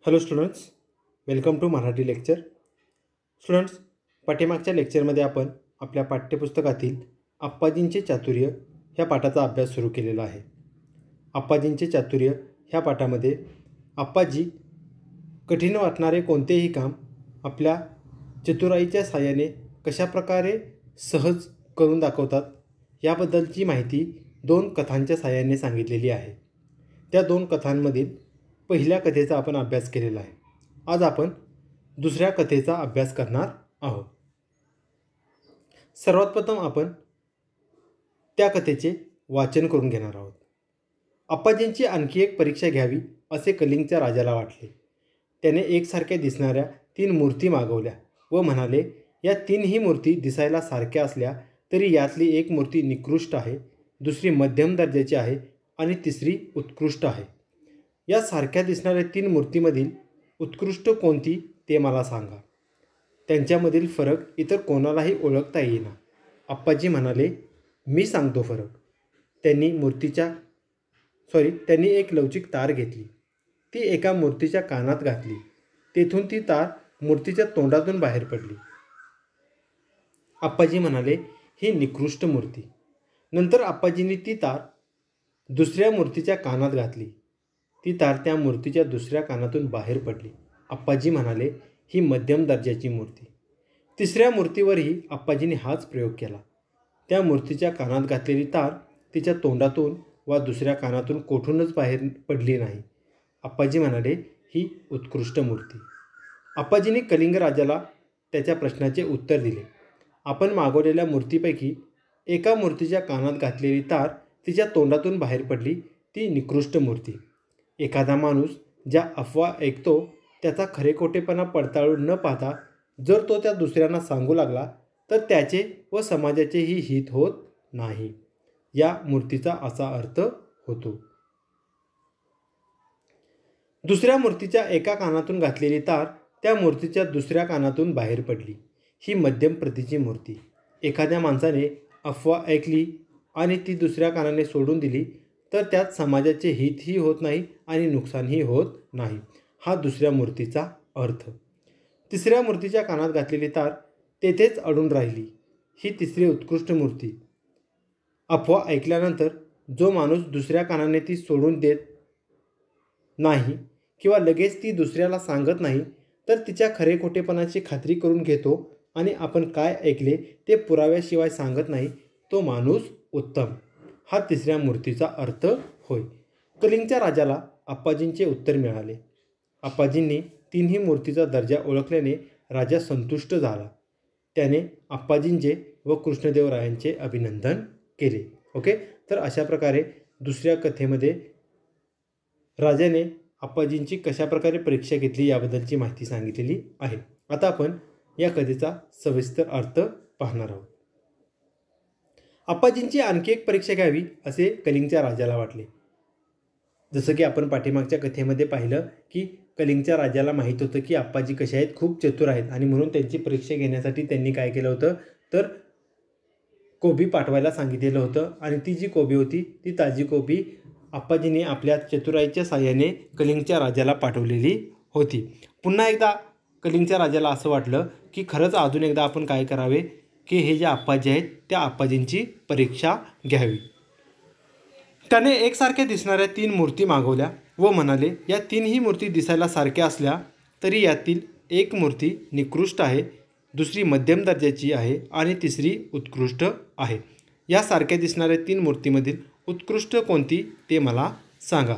Hello students, welcome to Marathi lecture. Students, पाठीमागच्या लेक्चरमध्ये आपण आपल्या पाठ्यपुस्तकातील आप्पाजींचे चातुर्य ह्या पाठाचा अभ्यास सुरू केलेला आहे. आप्पाजींचे चातुर्य ह्या पाठामध्ये आप्पाजी कठीण वाटणारे कोणतेही काम आपल्या चतुराईच्या साहाय्याने कशाप्रकारे सहज करून दाखवतात याबद्दलची माहिती 2 कथांच्या साहाय्याने सांगितलेली आहे. त्या 2 कथांमधील पहिल्या कथेचा आपण अभ्यास केलेला आहे. आज आपण दुसऱ्या कथेचा अभ्यास करणार आहोत. सर्वात प्रथम आपण त्या कथेचे वाचन करून घेणार आहोत. आप्पाजींची आणखी एक परीक्षा घ्यावी असे कलिंगच्या राजाला वाटले. त्याने एकसारख्या दिसणाऱ्या 3 मूर्ती मागवल्या व म्हणाले, या 3ही मूर्ती दिसायला सारख्या असल्या तरी यातली एक मूर्ती निकृष्ट आहे, दुसरी मध्यम दर्जाची आहे आणि तिसरी उत्कृष्ट आहे. या सारख्या दिसणाऱ्या 3 मूर्तीमधील उत्कृष्ट कोणती ते मला सांगा. त्यांच्यामधील फरक इतर कोणालाही ओळखता येईना. आप्पाजी म्हणाले, मी सांगतो फरक. त्यांनी एक लवचिक तार घेतली. ती एका मूर्तीच्या कानात घातली. तेथून ती तार मूर्तीच्या तोंडातून बाहेर पडली. आप्पाजी म्हणाले, ही निकृष्ट मूर्ती. नंतर आप्पाजींनी ती तार दुसऱ्या मूर्तीच्या कानात घातली. ती तार त्या मूर्तीच्या दुसऱ्या कानातून बाहेर पडली. आप्पाजी म्हणाले, ही मध्यम दर्जाची मूर्ती. तिसऱ्या मूर्तीवरही आप्पाजींनी हाच प्रयोग केला. त्या मूर्तीच्या कानात घातलेली तार तिच्या तोंडातून वा दुसऱ्या कानातून कोठूनच बाहेर पडली नाही. आप्पाजी म्हणाले, ही उत्कृष्ट मूर्ती. आप्पाजींनी कलिंग राजाला त्याच्या प्रश्नाचे उत्तर दिले. आपण मागवलेल्या मूर्तीपैकी एका मूर्तीच्या कानात घातलेली तार तिच्या तोंडातून बाहेर पडली, ती निकृष्ट मूर्ती. एखादा माणूस ज्या अफवा ऐकतो त्याचा खरेखोटेपणा पडताळून न पाहता जर तो त्या दुसऱ्यांना सांगू लागला तर त्याचे व समाजाचेही हित होत नाही. या मूर्तीचा असा अर्थ होतो. दुसऱ्या मूर्तीच्या एका कानातून घातलेली तार त्या मूर्तीच्या दुसऱ्या कानातून बाहेर पडली. ही मध्यम प्रतीची मूर्ती. एखाद्या माणसाने अफवा ऐकली आणि ती दुसऱ्या कानाने सोडून दिली तर त्यात समाजाचे हितही होत नाही आणि नुकसानही होत नाही. हा दुसऱ्या मूर्तीचा अर्थ. तिसऱ्या मूर्तीच्या कानात घातलेली तार तेथेच अडून राहिली. ही तिसरी उत्कृष्ट मूर्ती. अफवा ऐकल्यानंतर जो माणूस दुसऱ्या कानाने ती सोडून देत नाही किंवा लगेच ती दुसऱ्याला सांगत नाही तर तिच्या खरेखोटेपणाची खात्री करून घेतो आणि आपण काय ऐकले ते पुराव्याशिवाय सांगत नाही, तो माणूस उत्तम. हा तिसऱ्या मूर्तीचा अर्थ होय. कलिंगच्या राजाला आप्पाजींचे उत्तर मिळाले. आप्पाजींनी 3ही मूर्तीचा दर्जा ओळखल्याने राजा संतुष्ट झाला. त्याने आप्पाजींचे व कृष्णदेवरायांचे अभिनंदन केले. ओके, तर अशा प्रकारे दुसऱ्या कथेमध्ये राजाने आप्पाजींची कशाप्रकारे परीक्षा घेतली याबद्दलची माहिती सांगितलेली आहे. आता आपण या कथेचा सविस्तर अर्थ पाहणार आहोत. आप्पाजींची आणखी एक परीक्षा घ्यावी असे कलिंगच्या राजाला वाटले. जसं की आपण पाठीमागच्या कथेमध्ये पाहिलं की कलिंगच्या राजाला माहीत होतं की आप्पाजी कसे आहेत, खूप चतुर आहेत आणि म्हणून त्यांची परीक्षा घेण्यासाठी त्यांनी काय केलं होतं तर कोबी पाठवायला सांगितलेलं होतं आणि ती जी कोबी होती ती ताजी कोबी आप्पाजींनी आपल्या चतुराईच्या साहाय्याने कलिंगच्या राजाला पाठवलेली होती. पुन्हा एकदा कलिंगच्या राजाला असं वाटलं की खरंच अजून एकदा आपण काय करावे की हे जे आप्पाजी आहेत त्या आप्पाजींची परीक्षा घ्यावी. त्याने एकसारख्या दिसणाऱ्या 3 मूर्ती मागवल्या व म्हणाले, या 3ही मूर्ती दिसायला सारख्या असल्या तरी यातील एक मूर्ती निकृष्ट आहे, दुसरी मध्यम दर्जाची आहे आणि तिसरी उत्कृष्ट आहे. या सारख्या दिसणाऱ्या 3 मूर्तीमधील उत्कृष्ट कोणती ते मला सांगा.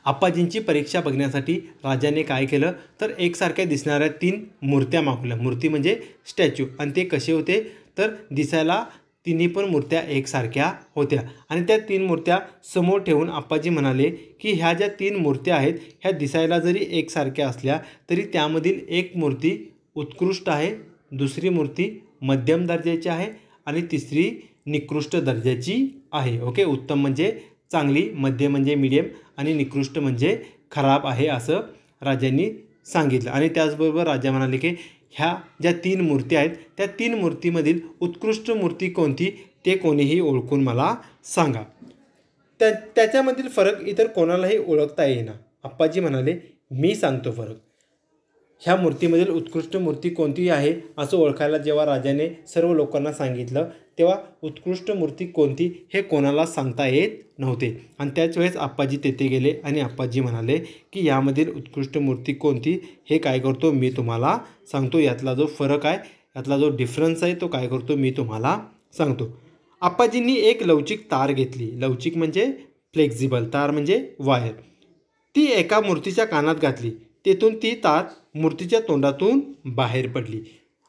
आप्पाजींची परीक्षा बघण्यासाठी राजाने काय केलं तर एकसारख्या दिसणाऱ्या 3 मूर्त्या मागवल्या. मूर्ती म्हणजे स्टॅच्यू. आणि ते कसे होते तर दिसायला तिन्ही पण मूर्त्या एकसारख्या होत्या. आणि त्या 3 मूर्त्या समोर ठेवून आप्पाजी म्हणाले की ह्या ज्या 3 मूर्त्या आहेत ह्या दिसायला जरी एकसारख्या असल्या तरी त्यामधील एक मूर्ती उत्कृष्ट आहे, दुसरी मूर्ती मध्यम दर्जाची आहे आणि तिसरी निकृष्ट दर्जाची आहे. ओके, उत्तम म्हणजे चांगली, मध्यम म्हणजे मीडियम आणि निकृष्ट म्हणजे खराब आहे असं राजांनी सांगितलं. आणि त्याचबरोबर राजा म्हणाले की ह्या ज्या 3 मूर्ती आहेत त्या 3 मूर्तीमधील उत्कृष्ट मूर्ती कोणती ते कोणीही ओळखून मला सांगा. त्याच्यामधील फरक इतर कोणालाही ओळखता येईना. आप्पाजी म्हणाले, मी सांगतो फरक. ह्या मूर्तीमधील उत्कृष्ट मूर्ती कोणती आहे असं ओळखायला जेव्हा राजाने सर्व लोकांना सांगितलं तेव्हा उत्कृष्ट मूर्ती कोणती हे कोणाला सांगता येत नव्हते. आणि त्याच वेळेस आप्पाजी तेथे गेले आणि आप्पाजी म्हणाले की यामधील उत्कृष्ट मूर्ती कोणती हे काय करतो मी तुम्हाला सांगतो. यातला जो फरक आहे, यातला जो डिफरन्स आहे तो काय करतो मी तुम्हाला सांगतो. आप्पाजींनी एक लवचिक तार घेतली. लवचिक म्हणजे फ्लेक्झिबल, तार म्हणजे वायर. ती एका मूर्तीच्या कानात घातली. तेथून ती तार मूर्तीच्या तोंडातून बाहेर पडली.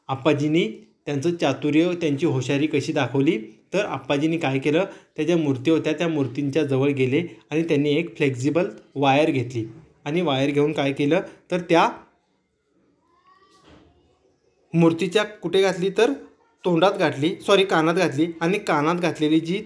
आप्पाजींनी त्यांचं चातुर्य, त्यांची हुशारी कशी दाखवली तर आप्पाजींनी काय केलं, त्याच्या मूर्ती होत्या त्या मूर्तींच्या जवळ गेले आणि त्यांनी एक फ्लेक्झिबल वायर घेतली आणि वायर घेऊन काय केलं तर त्या मूर्तीच्या कुठे घातली तर तोंडात घातली, कानात घातली. आणि कानात घातलेली जी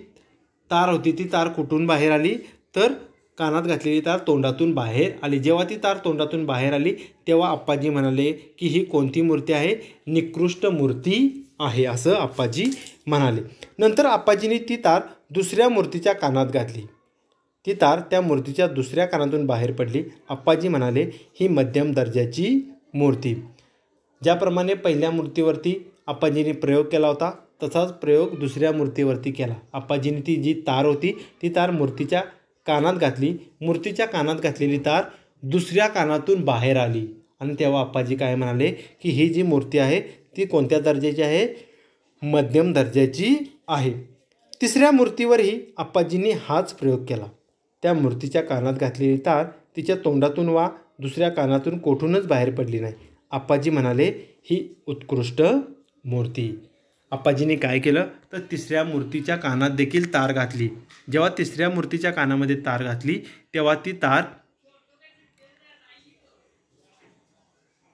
तार होती ती तार कुठून बाहेर आली तर कानात घातलेली तार तोंडातून बाहेर आली. जेव्हा ती तार तोंडातून बाहेर आली तेव्हा आप्पाजी म्हणाले की ही कोणती मूर्ती आहे, निकृष्ट मूर्ती आहे असं आप्पाजी म्हणाले. नंतर आप्पाजींनी ती तार दुसऱ्या मूर्तीच्या कानात घातली. ती तार त्या मूर्तीच्या दुसऱ्या कानातून बाहेर पडली. आप्पाजी म्हणाले ही मध्यम दर्जाची मूर्ती. ज्याप्रमाणे पहिल्या मूर्तीवरती आप्पाजींनी प्रयोग केला होता तसाच प्रयोग दुसऱ्या मूर्तीवरती केला. आप्पाजींनी ती जी तार होती ती तार मूर्तीच्या कानात घातली. मूर्तीच्या कानात घातलेली तार दुसऱ्या कानातून बाहेर आली आणि तेव्हा आप्पाजी काय म्हणाले की ही जी मूर्ती आहे ती कोणत्या दर्जाची आहे, मध्यम दर्जाची आहे. तिसऱ्या मूर्तीवरही आप्पाजींनी हाच प्रयोग केला. त्या मूर्तीच्या कानात घातलेली तार तिच्या तोंडातून वा दुसऱ्या कानातून कोठूनच बाहेर पडली नाही. आप्पाजी म्हणाले ही उत्कृष्ट मूर्ती. आप्पाजींनी काय केलं तर तिसऱ्या मूर्तीच्या कानात देखील तार घातली. जेव्हा तिसऱ्या मूर्तीच्या कानामध्ये तार घातली तेव्हा ती तार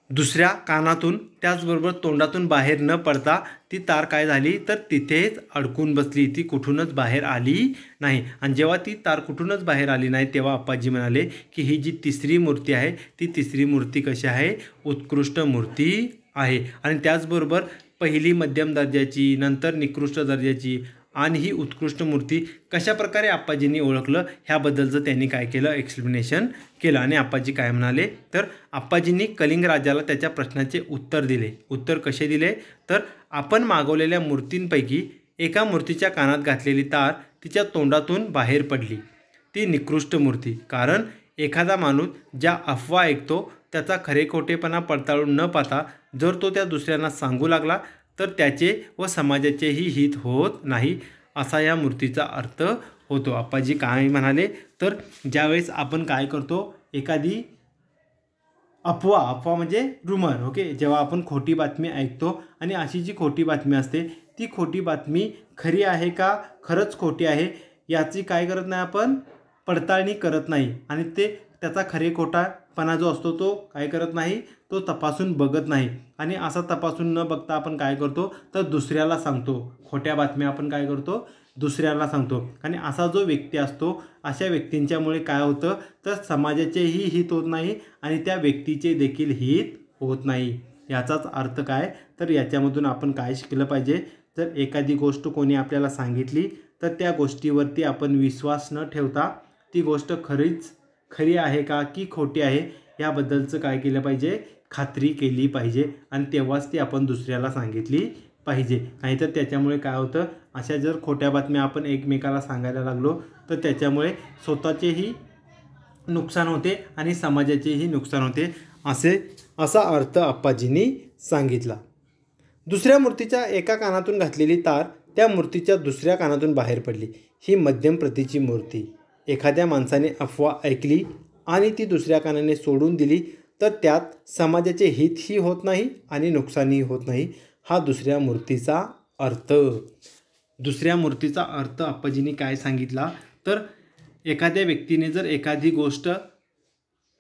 दुसऱ्या कानातून त्याचबरोबर तोंडातून बाहेर न पडता ती तार काय झाली तर तिथेच अडकून बसली, ती कुठूनच बाहेर आली नाही. आणि जेव्हा ती तार कुठूनच बाहेर आली नाही तेव्हा आप्पाजी म्हणाले की ही जी तिसरी मूर्ती आहे ती तिसरी मूर्ती कशी आहे, उत्कृष्ट मूर्ती आहे. आणि त्याचबरोबर पहिली मध्यम दर्जाची, नंतर निकृष्ट दर्जाची आणि ही उत्कृष्ट मूर्ती कशाप्रकारे आप्पाजींनी ओळखलं ह्याबद्दलचं त्यांनी काय केलं, एक्सप्लेनेशन केलं. आणि आप्पाजी काय म्हणाले तर आप्पाजींनी कलिंग राजाला त्याच्या प्रश्नाचे उत्तर दिले. उत्तर कसे दिले तर आपण मागवलेल्या मूर्तींपैकी एका मूर्तीच्या कानात घातलेली तार तिच्या तोंडातून बाहेर पडली, ती निकृष्ट मूर्ती. कारण एखादा माणूस ज्या अफवा ऐकतो त्याचा खरेखोटेपणा पडताळून न पाहता जर तो त्या दुसऱ्यांना सांगू लागला तर त्याचे व समाजाचेही हित होत नाही असा या मूर्तीचा अर्थ होतो. आप्पाजी काय म्हणाले तर ज्यावेळेस आपण काय करतो, एखादी अफवा म्हणजे रुमर, ओके, जेव्हा आपण खोटी बातमी ऐकतो आणि अशी जी खोटी बातमी असते ती खोटी बातमी खरी आहे का, खरंच खोटी आहे याची काय करत नाही, आपण पडताळणी करत नाही. आणि त्याचा खरे खोटापणा जो असतो तो काय करत नाही, तो तपासून बघत नाही. आणि असा तपासून न बघता आपण काय करतो तर दुसऱ्याला सांगतो. खोट्या बातम्या आपण काय करतो, दुसऱ्याला सांगतो. आणि असा जो व्यक्ती असतो अशा व्यक्तींच्यामुळे काय होतं तर समाजाचेही हित होत नाही आणि त्या व्यक्तीचे देखील हित होत नाही. याचाच अर्थ काय तर याच्यामधून आपण काय शिकलं पाहिजे, जर एखादी गोष्ट कोणी आपल्याला सांगितली तर त्या गोष्टीवरती आपण विश्वास न ठेवता ती गोष्ट खरी आहे का की खोटी आहे याबद्दलचं काय केलं पाहिजे, खात्री केली पाहिजे. आणि तेव्हाच ती आपण दुसऱ्याला सांगितली पाहिजे. नाहीतर त्याच्यामुळे काय होतं, अशा जर खोट्या बातम्या आपण एकमेकाला सांगायला लागलो तर त्याच्यामुळे स्वतःचेही नुकसान होते आणि समाजाचेही नुकसान होते असा अर्थ आप्पाजींनी सांगितला. दुसऱ्या मूर्तीच्या एका कानातून घातलेली तार त्या मूर्तीच्या दुसऱ्या कानातून बाहेर पडली. ही मध्यम प्रतीची मूर्ती. एखाद्या माणसाने अफवा ऐकली आणि ती दुसऱ्या कानाने सोडून दिली तर त्यात समाजाचे हितही होत नाही आणि नुकसानही होत नाही. हा दुसऱ्या मूर्तीचा अर्थ. दुसऱ्या मूर्तीचा अर्थ आप्पाजींनी काय सांगितला तर एखाद्या व्यक्तीने जर एखादी गोष्ट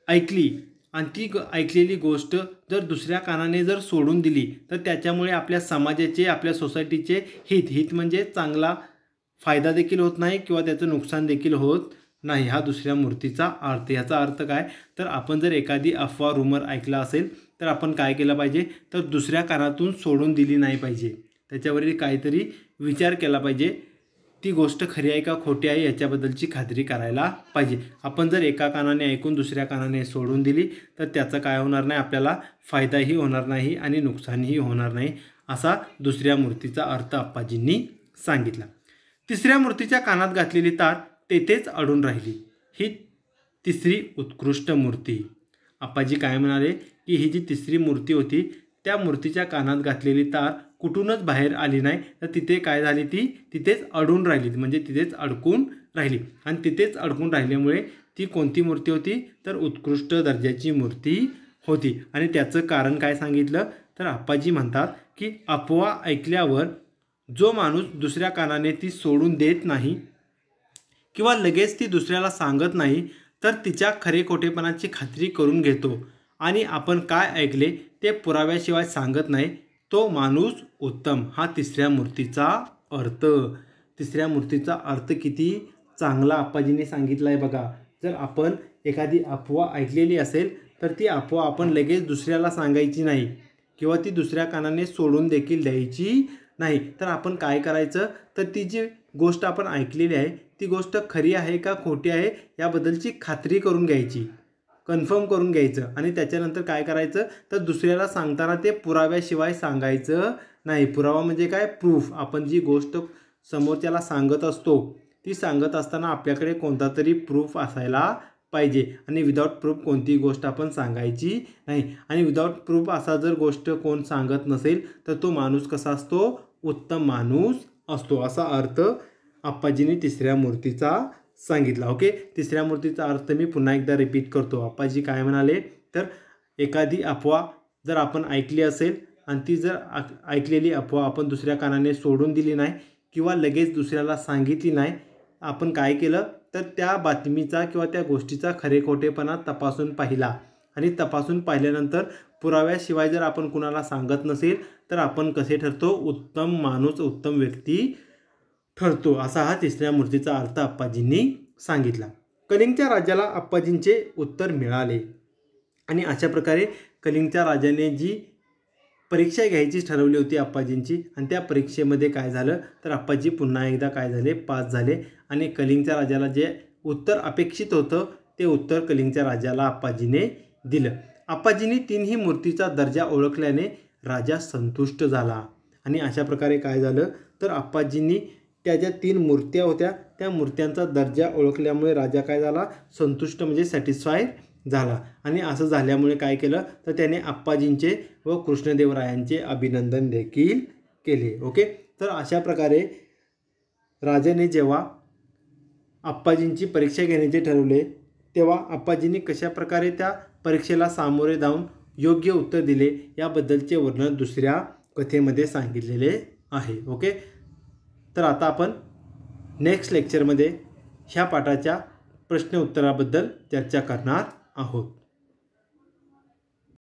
ऐकली आणि ती ऐकलेली गोष्ट जर दुसऱ्या कानाने जर सोडून दिली तर त्याच्यामुळे आपल्या समाजाचे, आपल्या सोसायटीचे हित म्हणजे चांगला फायदा देखील होत नाही किंवा त्याचं नुकसान देखील होत नाही. हा दुसऱ्या मूर्तीचा अर्थ. याचा अर्थ काय तर आपण जर एखादी अफवा रुमर ऐकला असेल तर आपण काय केलं पाहिजे तर दुसऱ्या कानातून सोडून दिली नाही पाहिजे, त्याच्यावरील काहीतरी विचार केला पाहिजे. ती गोष्ट खरी आहे का खोटी आहे याच्याबद्दलची खात्री करायला पाहिजे. आपण जर एका कानाने ऐकून दुसऱ्या कानाने सोडून दिली तर त्याचं काय होणार नाही, आपल्याला फायदाही होणार नाही आणि नुकसानही होणार नाही, असा दुसऱ्या मूर्तीचा अर्थ आप्पाजींनी सांगितला. तिसऱ्या मूर्तीच्या कानात घातलेली तार तेथेच अडून राहिली. ही तिसरी उत्कृष्ट मूर्ती. आप्पाजी काय म्हणाले की ही जी तिसरी मूर्ती होती त्या मूर्तीच्या कानात घातलेली तार कुठूनच बाहेर आली नाही, तर तिथे काय झाली, ती तिथेच अडून राहिली, म्हणजे तिथेच अडकून राहिली. आणि तिथेच अडकून राहिल्यामुळे ती कोणती मूर्ती होती, तर उत्कृष्ट दर्जाची मूर्ती होती. आणि त्याचं कारण काय सांगितलं, तर आप्पाजी म्हणतात की अफवा ऐकल्यावर जो माणूस दुसऱ्या कानाने ती सोडून देत नाही किंवा लगेच ती दुसऱ्याला सांगत नाही, तर तिच्या खरे खोटेपणाची खात्री करून घेतो आणि आपण काय ऐकले ते पुराव्याशिवाय सांगत नाही, तो माणूस उत्तम. हा तिसऱ्या मूर्तीचा अर्थ. तिसऱ्या मूर्तीचा अर्थ किती चांगला आप्पाजींनी सांगितला आहे बघा. जर आपण एखादी अफवा ऐकलेली असेल तर ती अफवा आपण लगेच दुसऱ्याला सांगायची नाही किंवा ती दुसऱ्या कानाने सोडून देखील द्यायची नाही. तर आपण काय करायचं, तर ती जी गोष्ट आपण ऐकलेली आहे ती गोष्ट खरी आहे का खोटी आहे याबद्दलची खात्री करून घ्यायची, कन्फर्म करून घ्यायचं. आणि त्याच्यानंतर काय करायचं, तर दुसऱ्याला सांगताना ते पुराव्याशिवाय सांगायचं नाही. पुरावा म्हणजे काय, प्रूफ. आपण जी गोष्ट समोरच्याला सांगत असतो ती सांगत असताना आपल्याकडे कोणता तरी प्रूफ असायला पाहिजे. आणि विदाऊट प्रूफ कोणतीही गोष्ट आपण सांगायची नाही. आणि विदाऊट प्रूफ असा जर गोष्ट कोण सांगत नसेल तर तो माणूस कसा असतो, उत्तम माणूस असतो. असा अर्थ आप्पाजींनी तिसऱ्या मूर्तीचा सांगितला. ओके, तिसऱ्या मूर्तीचा अर्थ मी पुन्हा एकदा रिपीट करतो. आप्पाजी काय म्हणाले, तर एखादी अफवा जर आपण ऐकली असेल आणि ती जर ऐकलेली अफवा आपण दुसऱ्या कानाने सोडून दिली नाही किंवा लगेच दुसऱ्याला सांगितली नाही, आपण काय केलं, तर त्या बातमीचा किंवा त्या गोष्टीचा खरे खोटेपणा तपासून पाहिला. आणि तपासून पाहिल्यानंतर पुराव्याशिवाय जर आपण कुणाला सांगत नसेल तर आपण कसे ठरतो, उत्तम माणूस, उत्तम व्यक्ती ठरतो. असा हा तिसऱ्या मूर्तीचा अर्थ आप्पाजींनी सांगितला. कलिंगच्या राजाला आप्पाजींचे उत्तर मिळाले आणि अशा प्रकारे कलिंगच्या राजाने जी परीक्षा घ्यायची ठरवली होती आप्पाजींची, आणि त्या परीक्षेमध्ये काय झालं, तर आप्पाजी पुन्हा एकदा काय झाले, पास झाले. आणि कलिंगच्या राजाला जे उत्तर अपेक्षित होतं ते उत्तर कलिंगच्या राजाला आप्पाजीने दिलं. आप्पाजींनी तीनही मूर्तीचा दर्जा ओळखल्याने राजा संतुष्ट झाला. आणि अशा प्रकारे काय झालं, तर आप्पाजींनी त्या ज्या तीन मूर्त्या होत्या त्या मूर्त्यांचा दर्जा ओळखल्यामुळे राजा काय झाला, संतुष्ट म्हणजे सॅटिस्फाय झाला. आणि असं झाल्यामुळे काय केलं, तर त्याने आप्पाजींचे व कृष्णदेवरायांचे अभिनंदन देखील केले. ओके, तर अशा प्रकारे राजाने जेव्हा आप्पाजींची परीक्षा घेण्याचे ठरवले तेव्हा आप्पाजींनी कशा प्रकारे त्या परीक्षेला सामोरे जाऊन योग्य उत्तर दिले याबद्दलचे वर्णन दुसऱ्या कथेमध्ये सांगितलेले आहे. ओके, तर आता आपण नेक्स्ट लेक्चरमध्ये ह्या पाठाच्या प्रश्न उत्तराबद्दल चर्चा करणार आहोत.